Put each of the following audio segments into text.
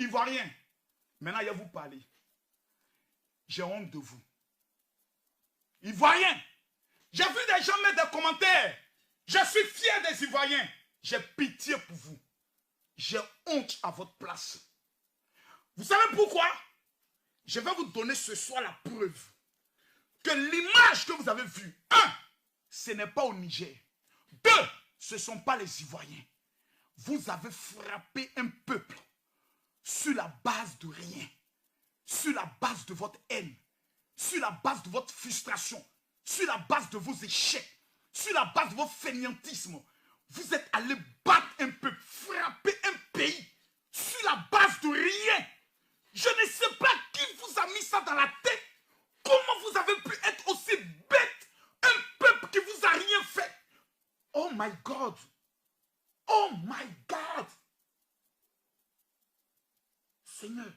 Ivoiriens, maintenant, il y a vous parler. J'ai honte de vous. Ivoiriens, j'ai vu des gens mettre des commentaires. Je suis fier des Ivoiriens. J'ai pitié pour vous. J'ai honte à votre place. Vous savez pourquoi? Je vais vous donner ce soir la preuve que l'image que vous avez vue, un, ce n'est pas au Niger. Deux, ce ne sont pas les Ivoiriens. Vous avez frappé un peuple sur la base de rien, sur la base de votre haine, sur la base de votre frustration, sur la base de vos échecs, sur la base de votre fainéantisme. Vous êtes allé battre un peuple, frapper un pays sur la base de rien. Je ne sais pas qui vous a mis ça dans la tête. Comment vous avez pu être aussi bête? Un peuple qui vous a rien fait. Oh my God. Oh my God. Seigneur.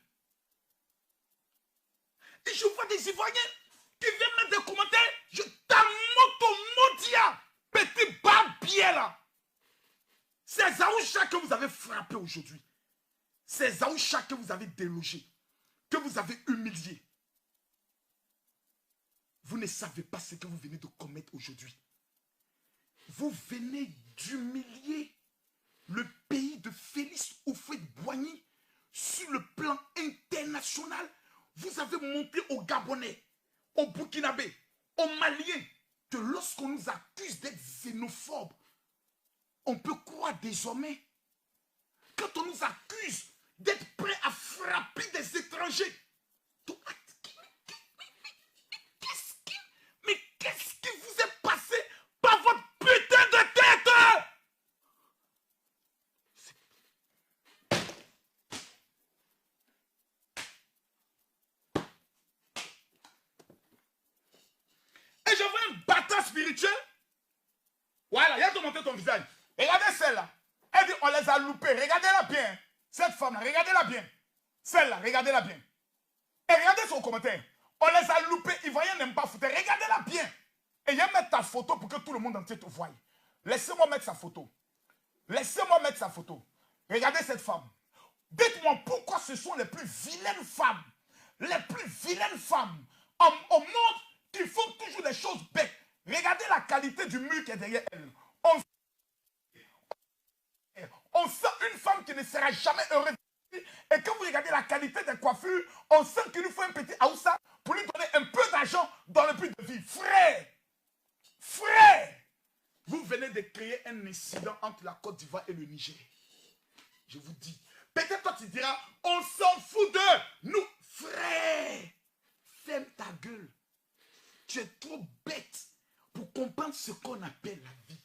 Et je vois des Ivoiriens qui viennent mettre des commentaires. Je t'amoto modia. Petit barbier là. C'est Zaoucha que vous avez frappé aujourd'hui. C'est Zaoucha que vous avez délogé. Que vous avez humilié. Vous ne savez pas ce que vous venez de commettre aujourd'hui. Vous venez d'humilier le pays de Félix Houphouët-Boigny sur le plan international. Vous avez montré aux Gabonais, aux Burkinabés, aux Maliens que lorsqu'on nous accuse d'être xénophobes, on peut croire désormais. Quand on nous accuse d'être prêts à frapper des étrangers, qu'est-ce qui vous est passé par votre putain de tête? Et je vois un bâtard spirituel. Voilà, il a te montré ton visage. Regardez celle-là. Elle dit on les a loupés. Regardez-la bien. Cette femme-là, regardez-la bien. Celle-là, regardez-la bien. Et regardez son commentaire. On les a loupés. Ivoiriens n'aiment pas foutre. Regardez-la bien. Et viens mettre ta photo pour que tout le monde entier te voie. Laissez-moi mettre sa photo. Laissez-moi mettre sa photo. Regardez cette femme. Dites-moi pourquoi ce sont les plus vilaines femmes. Les plus vilaines femmes. Au monde qui font toujours des choses bêtes. Regardez la qualité du mur qui est derrière elle. On sent une femme qui ne sera jamais heureuse. Et quand vous regardez la qualité des coiffures, on sent qu'il nous faut un petit Aoussa pour lui donner un peu d'argent dans le but de vie. Frère, frère, vous venez de créer un incident entre la Côte d'Ivoire et le Niger. Je vous dis, peut-être toi tu diras, on s'en fout d'eux. Nous, frère, ferme ta gueule. Tu es trop bête pour comprendre ce qu'on appelle la vie.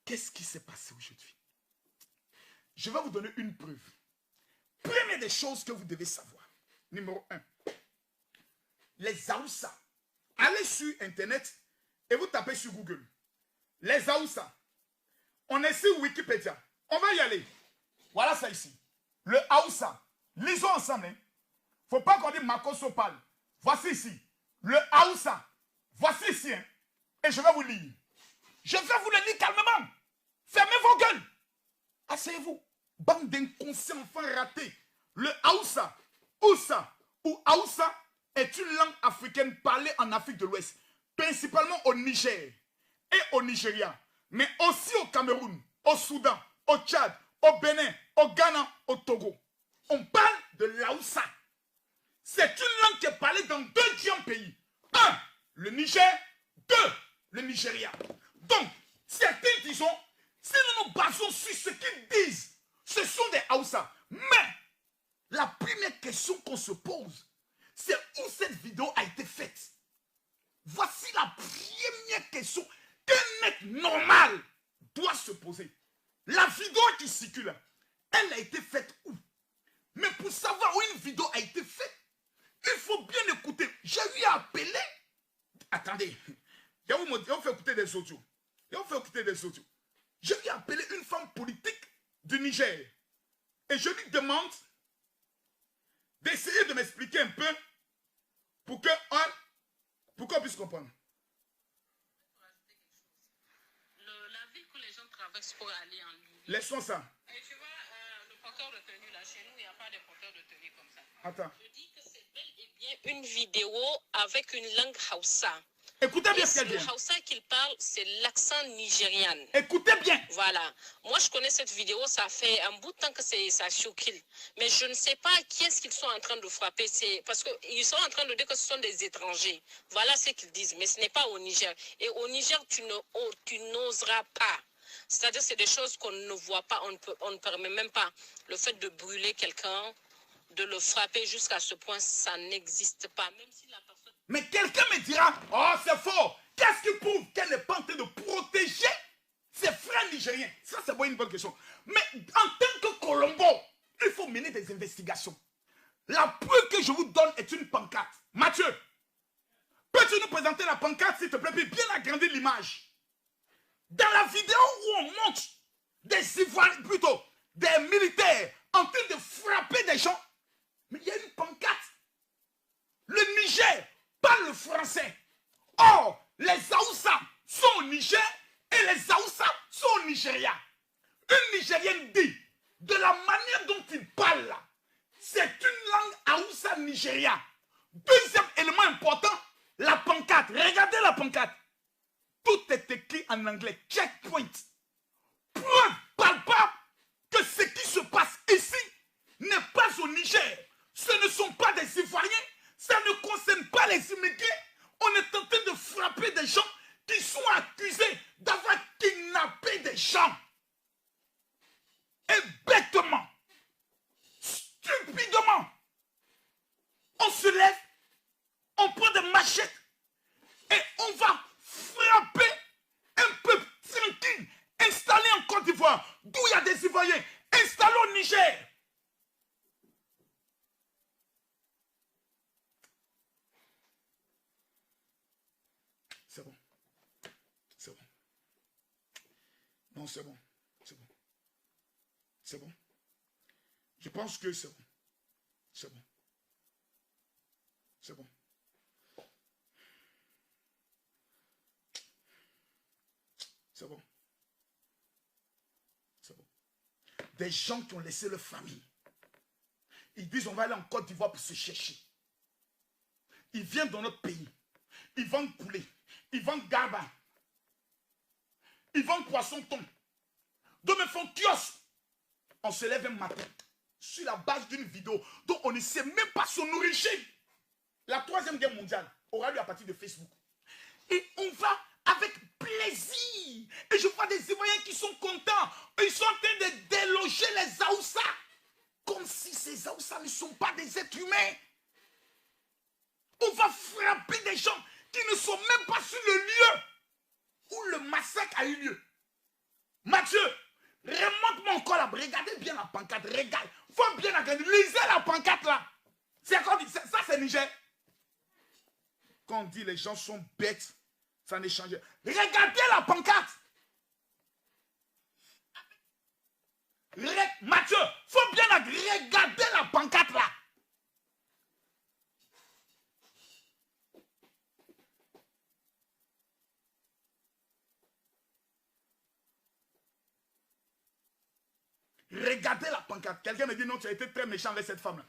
Qu'est-ce qui s'est passé aujourd'hui? Je vais vous donner une preuve. Première des choses que vous devez savoir. Numéro 1. Les Aoussa. Allez sur Internet et vous tapez sur Google. Les Aoussa. On est sur Wikipédia. On va y aller. Voilà ça ici. Le Aoussa. Lisons ensemble. Il ne faut pas qu'on dise Makoso parle. Voici ici. Le Aoussa. Voici ici. Hein. Et je vais vous lire. Je vais vous le lire calmement. Fermez vos gueules. Asseyez-vous. Bande d'inconscients enfants ratés. Le Aoussa, Oussa ou Aoussa est une langue africaine parlée en Afrique de l'Ouest, principalement au Niger et au Nigeria, mais aussi au Cameroun, au Soudan, au Tchad, au Bénin, au Ghana, au Togo. On parle de l'Aoussa. C'est une langue qui est parlée dans 2 grands pays. 1, le Niger. 2, le Nigeria. Donc, certains disons, si nous nous basons sur ce qu'ils disent, ce sont des Aoussa. Mais, la première question qu'on se pose, c'est où cette vidéo a été faite. Voici la première question qu'un être normal doit se poser. La vidéo qui circule, elle a été faite où? Mais pour savoir où une vidéo a été faite, il faut bien écouter. J'ai eu à appeler. Attendez, je vais vous faire écouter des audios. Je lui ai appelé une femme politique du Niger. Et je lui demande d'essayer de m'expliquer un peu pour qu'on puisse comprendre. La ville que les gens traversent pour aller en Libye. Laissons ça. Et tu vois, le porteur retenu là, chez nous, il n'y a pas de porteur Attends. Je dis que c'est bel et bien une vidéo avec une langue Hausa. Écoutez bien Et ce qu'elle dit. le Hausa qu'il parle, c'est l'accent nigérian. Écoutez bien. Voilà. Moi, je connais cette vidéo, ça fait un bout de temps que ça choque. Mais je ne sais pas qui est-ce qu'ils sont en train de frapper. Parce qu'ils sont en train de dire que ce sont des étrangers. Voilà ce qu'ils disent. Mais ce n'est pas au Niger. Et au Niger, tu n'oseras pas. C'est-à-dire, c'est des choses qu'on ne voit pas, on ne permet même pas. Le fait de brûler quelqu'un, de le frapper jusqu'à ce point, ça n'existe pas. Même si la personne... Mais quelqu'un me dira, oh c'est faux. Qu'est-ce qui prouve qu'elle n'est pas en train de protéger ses frères nigériens? Ça c'est une bonne question. Mais en tant que Colombo, il faut mener des investigations. La preuve que je vous donne est une pancarte. Mathieu, peux-tu nous présenter la pancarte s'il te plaît, puis bien agrandir l'image? Dans la vidéo où on montre des Ivoiriens, plutôt des militaires en train de frapper des gens, mais il y a une pancarte. Le Niger parle le français. Or, les Haoussa sont au Niger et les Haoussa sont au Nigeria. Une Nigérienne dit, de la manière dont il parle là, c'est une langue Haoussa Nigeria. Deuxième élément important, la pancarte. Regardez la pancarte. Tout est écrit en anglais. Checkpoint. Preuve palpable que ce qui se passe ici n'est pas au Niger. Ce ne sont pas des Ivoiriens. Ça ne concerne pas les immigrés. On est en train de frapper des gens qui sont accusés d'avoir kidnappé des gens. Et bêtement, stupidement, on se lève, on prend des machettes et on va frapper un peuple tranquille, installé en Côte d'Ivoire, d'où il y a des Ivoiriens, installés au Niger. C'est bon. C'est bon. Non, c'est bon. C'est bon. C'est bon. Je pense que c'est bon. C'est bon. C'est bon. C'est bon. C'est bon. Des gens qui ont laissé leur famille. Ils disent on va aller en Côte d'Ivoire pour se chercher. Ils viennent dans notre pays. Ils vendent poulet. Ils vendent garba. Ils vendent poisson-thon. Donc ils font kiosque. On se lève un matin sur la base d'une vidéo dont on ne sait même pas se nourrir. La troisième guerre mondiale aura lieu à partir de Facebook. Et on va avec plaisir. Et je vois des Ivoiriens qui sont contents. Ils sont en train de déloger les Haoussa. Comme si ces Haoussa ne sont pas des êtres humains. On va frapper des gens qui ne sont même pas sur le lieu où le massacre a eu lieu. Mathieu, remonte-moi encore là. Regardez bien la pancarte. Regarde. Faut bien regarder. Lisez la pancarte là. C'est quoi? Ça c'est Niger. Quand on dit les gens sont bêtes, ça n'est changé. Regardez la pancarte. Mathieu, faut bien regarder la pancarte là. Regardez la pancarte. Quelqu'un me dit non, tu as été très méchant avec cette femme-là.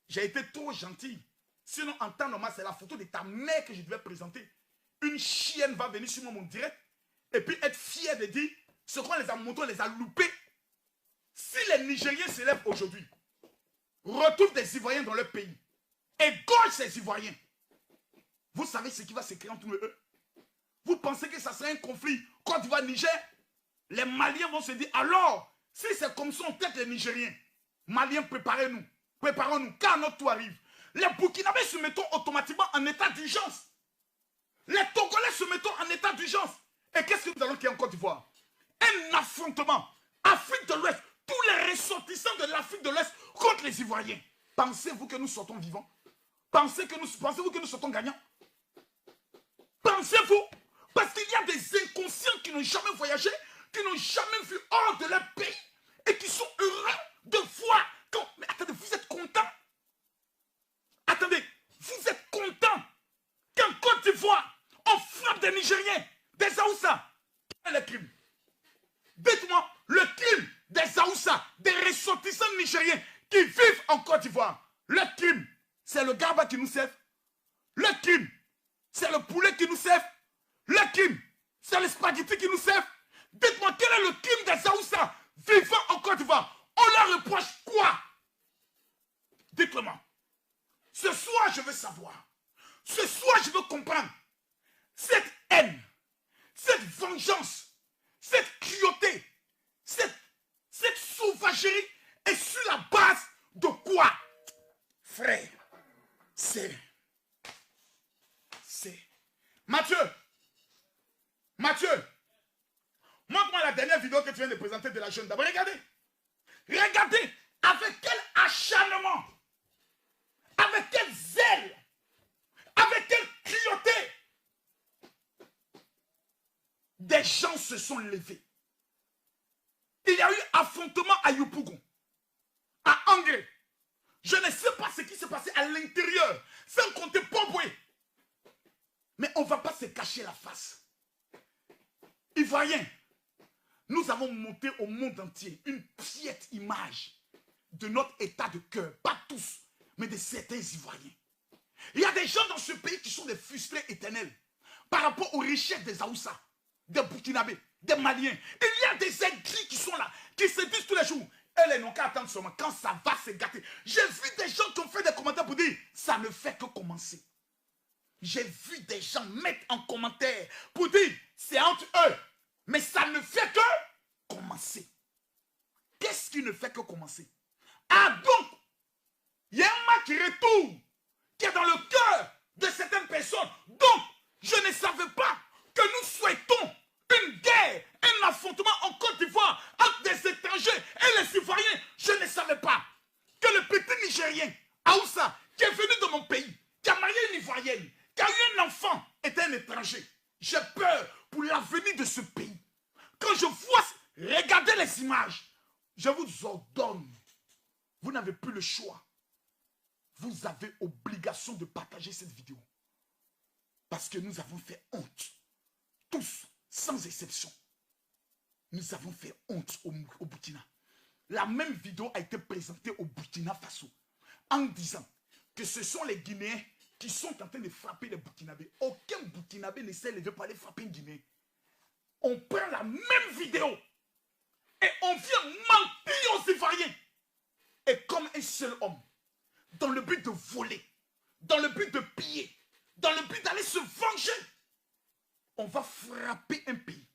J'ai été trop gentil. Sinon, en temps normal, c'est la photo de ta mère que je devais présenter. Une chienne va venir sur mon direct et puis être fière de dire ce qu'on les a montré, on les a loupés. Si les Nigériens se lèvent aujourd'hui, retrouvent des Ivoiriens dans leur pays, égorgent ces Ivoiriens, vous savez ce qui va se créer entre eux? Vous pensez que ça serait un conflit Côte d'Ivoire-Niger? Les Maliens vont se dire alors, si c'est comme ça, on tête les Nigériens. Maliens, préparez-nous. Préparons-nous, car notre tour arrive. Les Burkinabés se mettent automatiquement en état d'urgence. Les Togolais se mettent en état d'urgence. Et qu'est-ce que nous allons créer en Côte d'Ivoire? Un affrontement. Afrique de l'Ouest. Tous les ressortissants de l'Afrique de l'Ouest contre les Ivoiriens. Pensez-vous que nous sortons vivants? Pensez-vous que nous sortons gagnants? Pensez-vous? Parce qu'il y a des inconscients qui n'ont jamais voyagé, qui n'ont jamais vu hors de leur pays et qui sont heureux de voir. Mais attendez, vous êtes contents? Attendez, vous êtes contents qu'en Côte d'Ivoire, on frappe des Nigériens, des Haoussa? Quel est le crime? Dites-moi, le crime des Haoussa, des ressortissants nigériens qui vivent en Côte d'Ivoire. Le crime, c'est le garba qui nous sert. Le crime, c'est le poulet qui nous sert. Le crime, c'est le spaghetti qui nous sert. Dites-moi, quel est le crime des Zaoussa vivant en Côte d'Ivoire? On leur reproche quoi? Dites-le-moi. Ce soir, je veux savoir. Ce soir, je veux comprendre. Cette haine, cette vengeance, cette cruauté, cette sauvagerie est sur la base de quoi? Frère, c'est... Mathieu, montre-moi la dernière vidéo que tu viens de présenter de la jeune dame. Regardez. Regardez avec quel acharnement, avec quel zèle, avec quelle cruauté des gens se sont levés. Il y a eu affrontement à Yopougon, à Angré. Je ne sais pas ce qui s'est passé à l'intérieur, sans compter Poboué. Mais on ne va pas se cacher la face. Ivoiriens, nous avons monté au monde entier une piètre image de notre état de cœur. Pas tous, mais de certains Ivoiriens. Il y a des gens dans ce pays qui sont des frustrés éternels par rapport aux richesses des Aoussa, des Burkinabés, des Maliens. Il y a des aigris qui sont là, qui se disent tous les jours, elles n'ont qu'à attendre seulement quand ça va se gâter. J'ai vu des gens qui ont fait des commentaires pour dire, ça ne fait que commencer. J'ai vu des gens mettre en commentaire pour dire, c'est entre eux. Mais ça ne fait que commencer. Qu'est-ce qui ne fait que commencer? Ah donc, il y a un mal qui retourne, qui est dans le cœur de certaines personnes. Donc, je ne savais pas que nous souhaitons une guerre, un affrontement en Côte d'Ivoire entre des étrangers et les Ivoiriens. Je ne savais pas que le petit Nigérien, Aoussa, qui est venu de mon pays, qui a marié une Ivoirienne, qui a eu un enfant, est un étranger. J'ai peur pour l'avenir de ce pays. Quand je vois, regardez les images, je vous ordonne, vous n'avez plus le choix. Vous avez obligation de partager cette vidéo. Parce que nous avons fait honte. Tous, sans exception. Nous avons fait honte au Burkina. La même vidéo a été présentée au Burkina Faso en disant que ce sont les Guinéens qui sont en train de frapper les Burkinabés. Aucun Burkinabé ne s'est levé pour aller frapper un Guinéen. On prend la même vidéo et on vient mentir aux Ivoiriens. Et comme un seul homme, dans le but de voler, dans le but de piller, dans le but d'aller se venger, on va frapper un pays.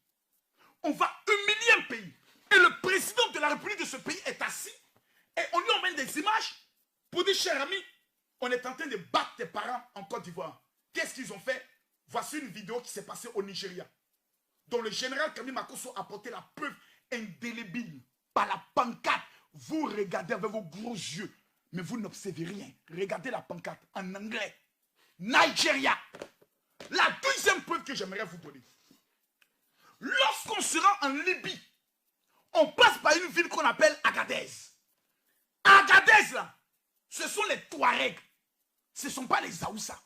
On va humilier un pays. Et le président de la République de ce pays est assis et on lui emmène des images pour dire, cher ami, on est en train de battre tes parents en Côte d'Ivoire. Qu'est-ce qu'ils ont fait? Voici une vidéo qui s'est passée au Nigeria, dont le général Kami Makosso a apporté la preuve indélébile par la pancarte. Vous regardez avec vos gros yeux, mais vous n'observez rien. Regardez la pancarte en anglais. Nigeria. La deuxième preuve que j'aimerais vous donner. Lorsqu'on se rend en Libye, on passe par une ville qu'on appelle Agadez. Agadez, là, ce sont les Touaregs. Ce ne sont pas les Aoussa.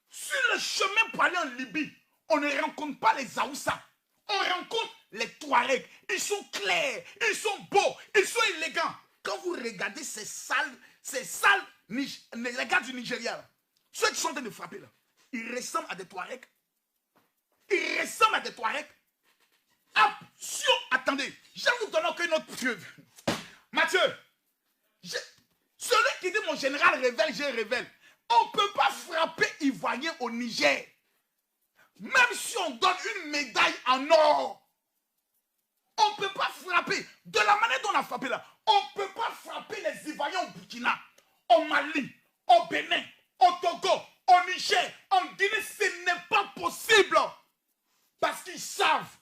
Sur le chemin pour aller en Libye, on ne rencontre pas les Aoussa. On rencontre les Touaregs. Ils sont clairs, ils sont beaux, ils sont élégants. Quand vous regardez ces sales, les gars du Nigeria, là, ceux qui sont en train de frapper, là, ils ressemblent à des Touaregs. Ils ressemblent à des Touaregs. Attention, attendez, je vais vous donner encore une autre preuve. Mathieu, celui qui dit mon général révèle, je révèle. On ne peut pas frapper Ivoirien au Niger. Même si on donne une médaille en or. On ne peut pas frapper. De la manière dont on a frappé là, on ne peut pas frapper les Ivoiriens au Burkina, au Mali, au Bénin, au Togo, au Niger, en Guinée. Ce n'est pas possible. Parce qu'ils savent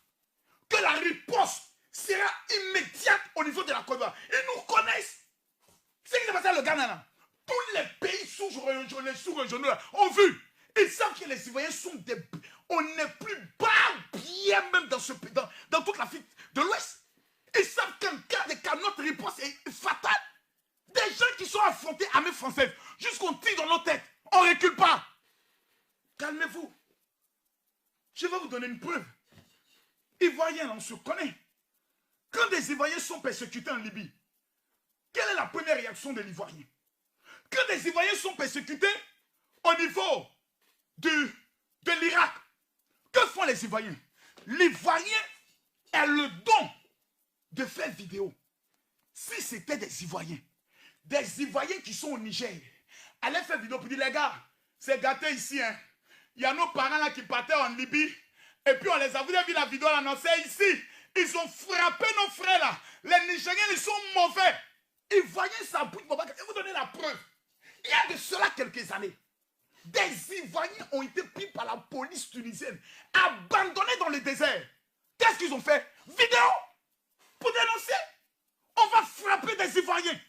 que la riposte sera immédiate au niveau de la Côte d'Ivoire. Ils nous connaissent. C'est ce qui s'est passé à le Ghana là. Tous les pays sous-régionaux ont vu. Ils savent que les Ivoiriens sont des... On n'est plus bas bien même dans ce pays, dans toute l'Afrique de l'Ouest. Ils savent qu'en cas de cas, notre riposte est fatale. Des gens qui sont affrontés à l'armée française, jusqu'on tire dans nos têtes. On ne recule pas. Calmez-vous. Je vais vous donner une preuve. Ivoiriens, on se connaît. Quand des Ivoiriens sont persécutés en Libye, quelle est la première réaction de l'Ivoirien? que des Ivoiriens sont persécutés au niveau de l'Irak. Que font les Ivoiriens? L'Ivoirien a le don de faire vidéo. Si c'était des Ivoiriens qui sont au Niger, allaient faire vidéo pour dire, les gars, c'est gâté ici. Hein. Il y a nos parents là qui partaient en Libye. Et puis on les a vu la vidéo annoncée ici. Ils ont frappé nos frères là. Les Nigériens, ils sont mauvais. Ivoiriens, ça bouge. Je vais vous donner la preuve. Il y a de cela quelques années. Des Ivoiriens ont été pris par la police tunisienne, abandonnés dans le désert. Qu'est-ce qu'ils ont fait? Vidéo pour dénoncer. On va frapper des Ivoiriens.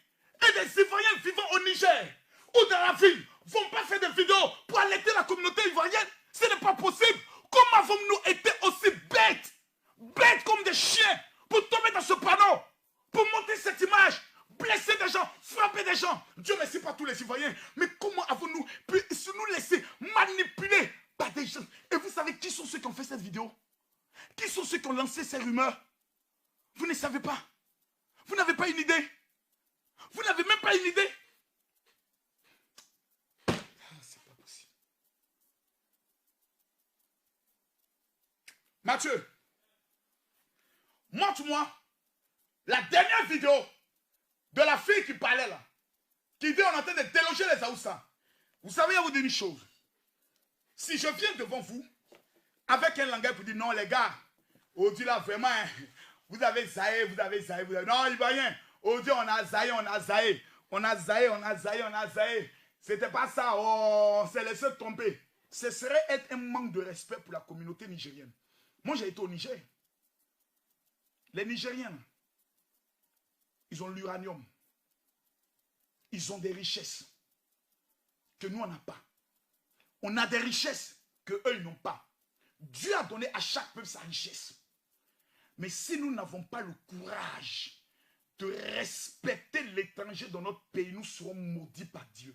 Et des Ivoiriens vivant au Niger ou dans la ville ne vont pas faire des vidéos pour alerter la communauté ivoirienne. Ce n'est pas possible. Comment avons-nous été aussi bêtes? Bêtes comme des chiens pour tomber dans ce panneau, pour monter cette image, blesser des gens, frapper des gens. Dieu merci pas tous les Ivoiriens. Mais comment avons-nous pu nous laisser manipuler par des gens? Et vous savez qui sont ceux qui ont fait cette vidéo? Qui sont ceux qui ont lancé ces rumeurs? Vous ne savez pas. Vous n'avez pas une idée. Vous n'avez même pas une idée. C'est pas possible. Mathieu, montre-moi la dernière vidéo de la fille qui parlait là. Qui dit on est en train de déloger les Aoussa. Vous savez, je vais vous dire une chose. Si je viens devant vous avec un langage pour dire non les gars, on dit là vraiment, vous avez zaï, vous avez zaï, vous avez... Non, il va rien. On dit on a zaï, on a zaï. On a zaï, on a zaï, on a zaï. C'était pas ça, oh, on s'est laissé tomber. Ce serait être un manque de respect pour la communauté nigérienne. Moi j'ai été au Niger. Les Nigériens, ils ont l'uranium. Ils ont des richesses que nous on n'a pas. On a des richesses que eux ils n'ont pas. Dieu a donné à chaque peuple sa richesse. Mais si nous n'avons pas le courage de respecter l'étranger dans notre pays, nous serons maudits par Dieu.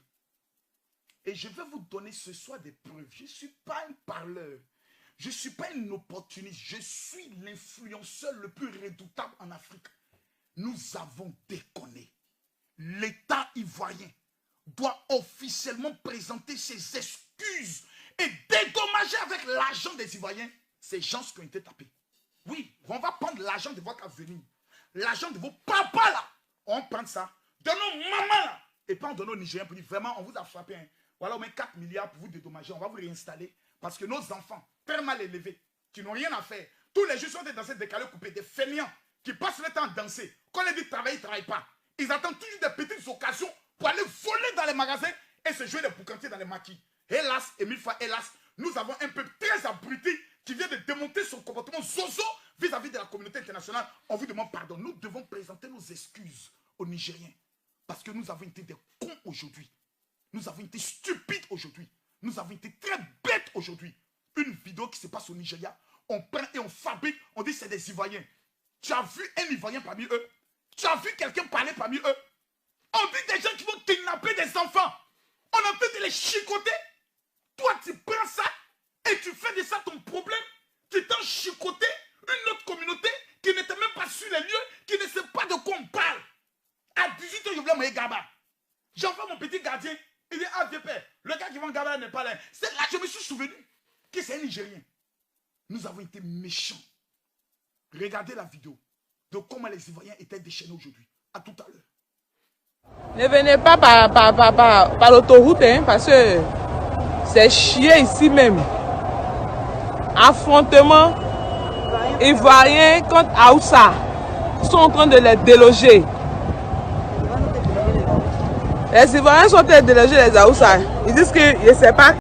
Et je vais vous donner ce soir des preuves. Je ne suis pas un parleur. Je ne suis pas un opportuniste. Je suis l'influenceur le plus redoutable en Afrique. Nous avons déconné. L'État ivoirien doit officiellement présenter ses excuses et dédommager avec l'argent des Ivoiriens ces gens qui ont été tapés. Oui, on va prendre l'argent de votre avenir. L'argent de vos papas là. On prend ça. De nos mamans là. Et pas on donne aux Nigériens pour dire vraiment on vous a frappé. Hein. Voilà, on met 4 milliards pour vous dédommager. On va vous réinstaller. Parce que nos enfants, très mal élevés, qui n'ont rien à faire, tous les jours sont des danseurs décalés coupés, des fainéants qui passent le temps à danser. Quand on les dit travailler, ils ne travaillent pas. Ils attendent toujours des petites occasions pour aller voler dans les magasins et se jouer des boucantiers dans les maquis. Hélas, et mille fois hélas, nous avons un peuple très abruti qui vient de démonter son comportement zozo vis-à-vis de la communauté internationale. On vous demande pardon. Nous devons présenter nos excuses aux Nigériens. Parce que nous avons été des cons aujourd'hui. Nous avons été stupides aujourd'hui. Nous avons été très bêtes aujourd'hui. Une vidéo qui se passe au Nigeria, on prend et on fabrique, on dit c'est des Ivoiriens. Tu as vu un Ivoirien parmi eux? Tu as vu quelqu'un parler parmi eux? On dit des gens qui vont kidnapper des enfants. On a fait de les chicoter. Toi, tu prends ça et tu fais de ça ton problème. Tu t'en chicoté une autre communauté qui n'était même pas sur les lieux, qui ne sait pas de quoi on parle. À 18 ans, je voulais me Gaba. J'envoie mon petit gardien. Il dit, ah, vieux père, le gars qui va en Gaba n'est pas là. C'est là que je me suis souvenu que c'est un Nigérien. Nous avons été méchants. Regardez la vidéo de comment les Ivoiriens étaient déchaînés aujourd'hui. À tout à l'heure. Ne venez pas par l'autoroute, hein, parce que c'est chier ici même. Affrontement Ivoirien contre Aoussa. Ils sont en train de les déloger. Les Ivoiriens sont en train de déloger les Aoussa. Ils disent que je ne sais pas.